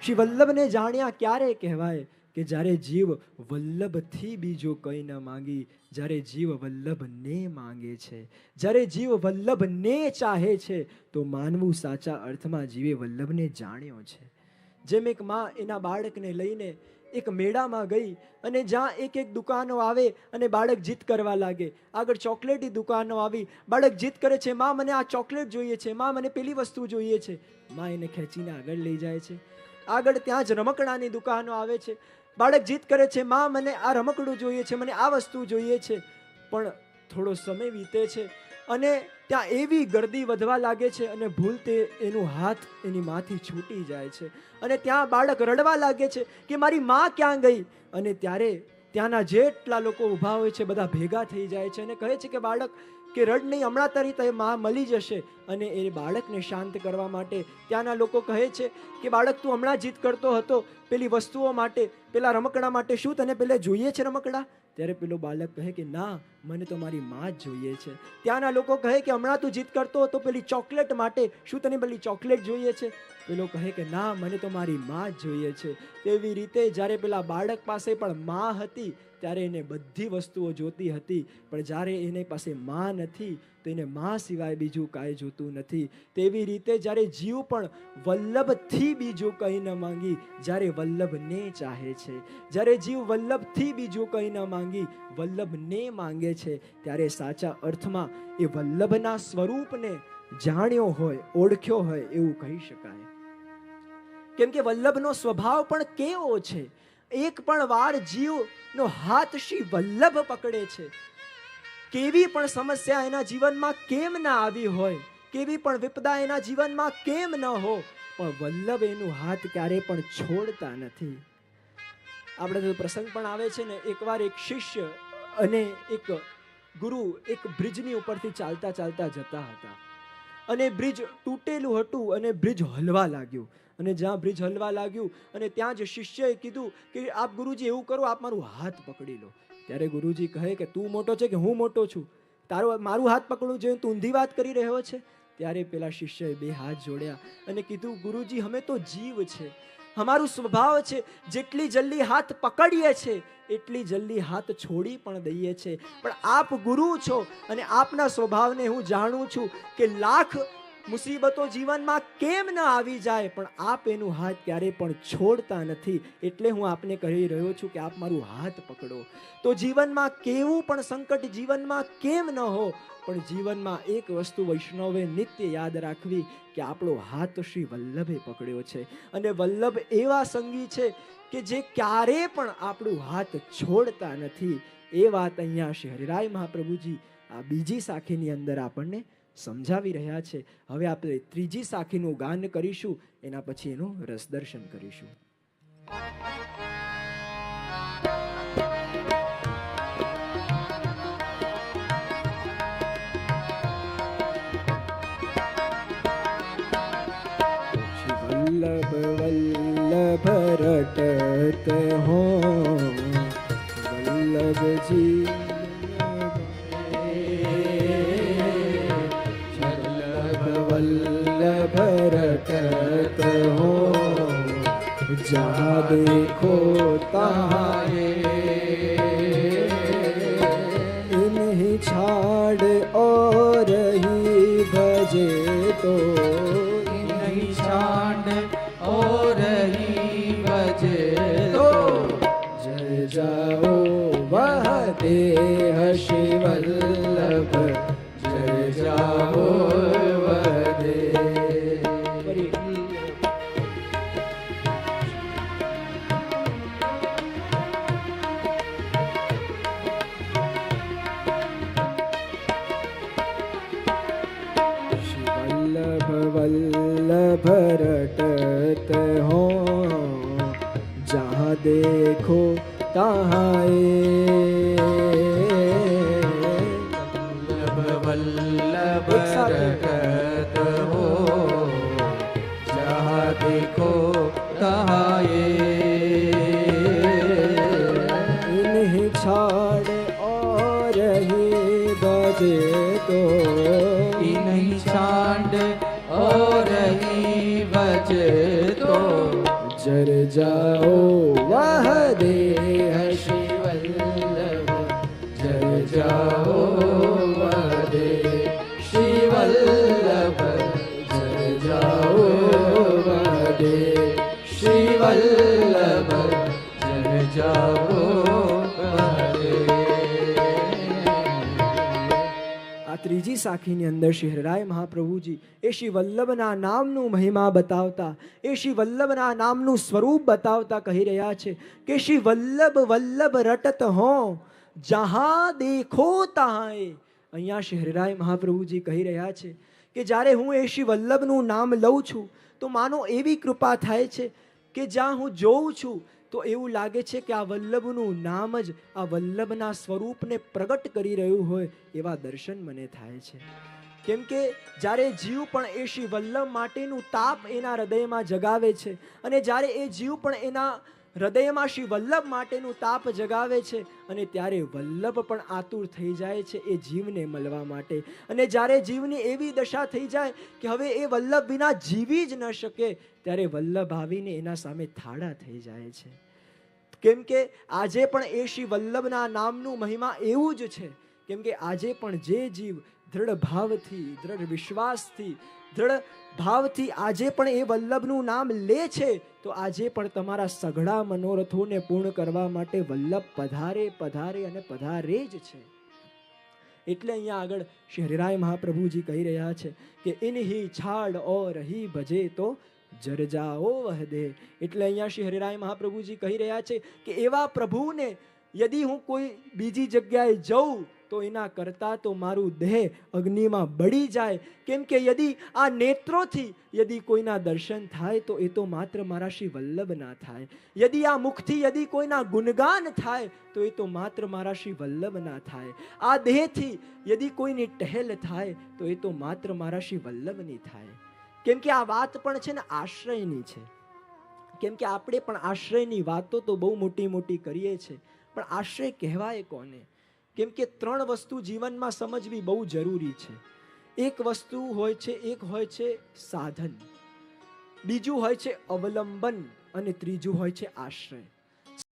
શ્રી વલ્લભને જાણ્યા ક્યારે કહેવાય કે જ્યારે જીવ વલ્લભથી બીજો કંઈ ન માંગી, જ્યારે જીવ વલ્લભને માંગે છે, જ્યારે જીવ વલ્લભને ચાહે છે, તો માનવું સાચા અર્થમાં જીવે વલ્લભને જાણ્યો છે. જેમ એક માં એના બાળકને લઈને એક મેળામાં ગઈ અને જ્યાં એક એક દુકાનો આવે અને બાળક જીદ કરવા લાગે. આગળ ચોકલેટની દુકાનો આવી, બાળક જીદ કરે છે, માં મને આ ચોકલેટ જોઈએ છે, માં મને પેલી વસ્તુ જોઈએ છે. માં એને ખેંચીને આગળ લઈ જાય છે. આગળ ત્યાં જ રમકડાની દુકાનો આવે છે. બાળક જીદ કરે છે, માં મને આ રમકડું જોઈએ છે, મને આ વસ્તુ જોઈએ છે. પણ થોડો સમય વીતે છે અને ત્યાં એવી ગર્દી વધવા લાગે છે અને ભૂલતે એનું હાથ એની માંથી છૂટી જાય છે અને ત્યાં બાળક રડવા લાગે છે કે મારી માં ક્યાં ગઈ. અને ત્યારે ત્યાંના જેટલા લોકો ઊભા હોય છે બધા ભેગા થઈ જાય છે અને કહે છે કે બાળક કે રડ નહીં, હમણાં તારી માં મળી જશે. અને એ બાળકને શાંત કરવા માટે ત્યાંના લોકો કહે છે કે બાળક તું હમણાં જીદ કરતો હતો પેલી વસ્તુઓ માટે, પેલા રમકડા માટે, શું તને પેલે જોઈએ છે રમકડા? ત્યારે પેલો બાળક કહે કે ના, મને તો મારી માં જ જોઈએ છે. ત્યાંના લોકો કહે કે હમણાં તું જીદ કરતો હતો પેલી ચોકલેટ માટે, શું તને પેલી ચોકલેટ જોઈએ છે? પેલો કહે કે ના, મને તો મારી માં જ જોઈએ છે. તેવી રીતે જ્યારે પેલા બાળક પાસે પણ માં હતી ત્યારે એને બધી વસ્તુઓ જોતી હતી, પણ જ્યારે એની પાસે માં નથી તો એને માં સિવાય બીજું કાંઈ જોતું નથી. તેવી રીતે જ્યારે જીવ પણ વલ્લભથી બીજું કંઈ ન માંગી, જ્યારે વલ્લભને ચાહે છે, જ્યારે જીવ વલ્લભથી બીજું કંઈ ન માંગી વલ્લભને માંગે છે, ત્યારે સાચા અર્થમાં એ વલ્લભના સ્વરૂપને જાણ્યો હોય, ઓળખ્યો હોય એવું કહી શકાય. કેમ કે વલ્લભનો સ્વભાવ પણ કેવો છે? એક પણ વાર જીવનો હાથ શ્રી વલ્લભ પકડે છે. કેવી પણ સમસ્યા એના જીવનમાં કેમ ના આવી હોય, કેવી પણ વિપદા એના જીવનમાં કેમ ન હો, પણ વલ્લભ એનું હાથ ક્યારે પણ છોડતા નથી. આપણે તો પ્રસંગ પણ આવે છે ને, એકવાર એક શિષ્ય અને એક ગુરુ એક બ્રિજની ઉપરથી ચાલતા ચાલતા જતા હતા અને બ્રિજ તૂટેલું હતું અને બ્રિજ હલવા લાગ્યું. અને જ્યાં બ્રિજ હલવા લાગ્યું અને ત્યાં જ શિષ્યએ કીધું કે આપ ગુરુજી એવું કરો, આપ મારું હાથ પકડી લો. ત્યારે ગુરુજી કહે કે તું મોટો છે કે હું મોટો છું? મારું હાથ પકડવું જોઈએ, તું ઊંધી વાત કરી રહ્યો છે. ત્યારે પેલા શિષ્યએ બે હાથ જોડ્યા અને કીધું ગુરુજી અમે તો જીવ છે, અમારું સ્વભાવ છે જેટલી જલ્દી હાથ પકડીએ છે એટલી જલ્દી હાથ છોડી પણ દઈએ છે. પણ આપ ગુરુ છો અને આપના સ્વભાવને હું જાણું છું કે લાખ મુસીબતો જીવનમાં કેમ ન આવી જાય પણ આપ એનું હાથ ક્યારે પણ છોડતા નથી. એટલે હું આપને કહી રહ્યો છું કે આપ મારું હાથ પકડો. તો જીવનમાં કેવું પણ સંકટ જીવનમાં કેમ ન હો, પણ જીવનમાં એક વસ્તુ વૈષ્ણવે નિત્ય યાદ રાખવી કે આપણો હાથ શ્રી વલ્લભે પકડ્યો છે. અને વલ્લભ એવા સંગી છે કે જે ક્યારે પણ આપણું હાથ છોડતા નથી. એ વાત અહીંયા શ્રી હરિરાય મહાપ્રભુજી આ બીજી સાખીની અંદર આપણને સમજાવી રહ્યા છે. હવે આપણે ત્રીજી સાખીનું ગાન કરીશું, એના પછી એનું રસદર્શન કરીશું. વલ્લભ વલ્લભ રટત હો વલ્લભજી वल्लभ रटत हो जहाँ देखो तहाँ इन्हीं छाड़ और ही भजे तो इन्हीं छाड़ और ही भजे तो जय जाओ वह देह श्री वल्लभ जय जाओ वल्लभ रटत हो जहाँ देखो तहाँ वल्लभ रटत हो जहाँ देखो तहाँ इन्हीं छाड़ और ही बजे तो इन्हीं छाड़ और ही बजे तो जर जाओ वह देह श्री वल्लभ जर जाओ वह देह श्री वल्लभ जर जाओ वह देह श्री वल्लभ जर जाओ वह देह। આ ત્રીજી સાખીની અંદર શ્રી હરિરાય મહાપ્રભુજી એ શ્રી વલ્લભના નામનું મહિમા બતાવતા, એ શ્રી વલ્લભના નામનું સ્વરૂપ બતાવતા કહી રહ્યા છે કે શ્રી વલ્લભ વલ્લભ રટત હો જહાં દેખો તહાં. અહીંયા શ્રી હરિરાય મહાપ્રભુજી કહી રહ્યા છે કે જ્યારે હું એ શ્રી વલ્લભનું નામ લઉં છું તો માનો એવી કૃપા થાય છે કે જ્યાં હું જોઉં છું તો એવું લાગે છે કે આ વલ્લભનું નામ જ આ વલ્લભના સ્વરૂપને પ્રગટ કરી રહ્યું હોય એવા દર્શન મને થાય છે. કેમ કે જ્યારે જીવ પણ એ શ્રી વલ્લભ માટેનું તાપ એના હૃદયમાં જગાવે છે અને જ્યારે એ જીવ પણ એના હૃદયમાં શ્રી વલ્લભ માટેનું તાપ જગાવે છે અને ત્યારે વલ્લભ પણ આતુર થઈ જાય છે એ જીવને મળવા માટે. અને જ્યારે જીવની એવી દશા થઈ જાય કે હવે એ વલ્લભ વિના જીવી જ ન શકે ત્યારે વલ્લભ આવીને એના સામે થાળા થઈ જાય છે. કેમ કે આજે પણ એ શ્રી વલ્લભના નામનું મહિમા એવું જ છે. કેમ કે આજે પણ જે જીવ દૃઢ ભાવથી, દૃઢ વિશ્વાસથી, દૃઢ ભાવથી આજે પણ એ વલ્લભનું નામ લે છે તો આજે પણ તમારા સઘળા મનોરથોને પૂર્ણ કરવા માટે વલ્લભ પધારે પધારે અને પધારે જ છે. એટલે અહીંયા આગળ શ્રી હરિરાય મહાપ્રભુજી કહી રહ્યા છે કે ઇનહી છાડ ઓર હી ભજે તો જર જાઓ વહ દે. એટલે અહીંયા શ્રી હરિરાય મહાપ્રભુજી કહી રહ્યા છે કે એવા પ્રભુને યદિ હું કોઈ બીજી જગ્યાએ જઉં તો એના કરતા તો મારું દેહ અગ્નિમાં બળી જાય. કેમ કે યદિ આ નેત્રોથી યદિ કોઈના દર્શન થાય તો એ તો માત્ર મારા શ્રી વલ્લભ ના થાય. યદિ આ મુખથી યદિ કોઈના ગુણગાન થાય તો એ તો માત્ર મારા શ્રી વલ્લભ ના થાય. આ દેહથી યદિ કોઈની ટહેલ થાય તો એ તો માત્ર મારા શ્રી વલ્લભની થાય. કેમ કે આ વાત પણ છે ને આશ્રયની છે. કેમ કે આપણે પણ આશ્રયની વાતો તો બહુ મોટી મોટી કરીએ છીએ, પણ આશ્રય કહેવાય કોને? કેમ કે ત્રણ વસ્તુ જીવનમાં સમજવી બહુ જરૂરી છે. એક વસ્તુ હોય છે, એક હોય છે સાધન, બીજું હોય છે અવલંબન અને ત્રીજું હોય છે આશ્રય.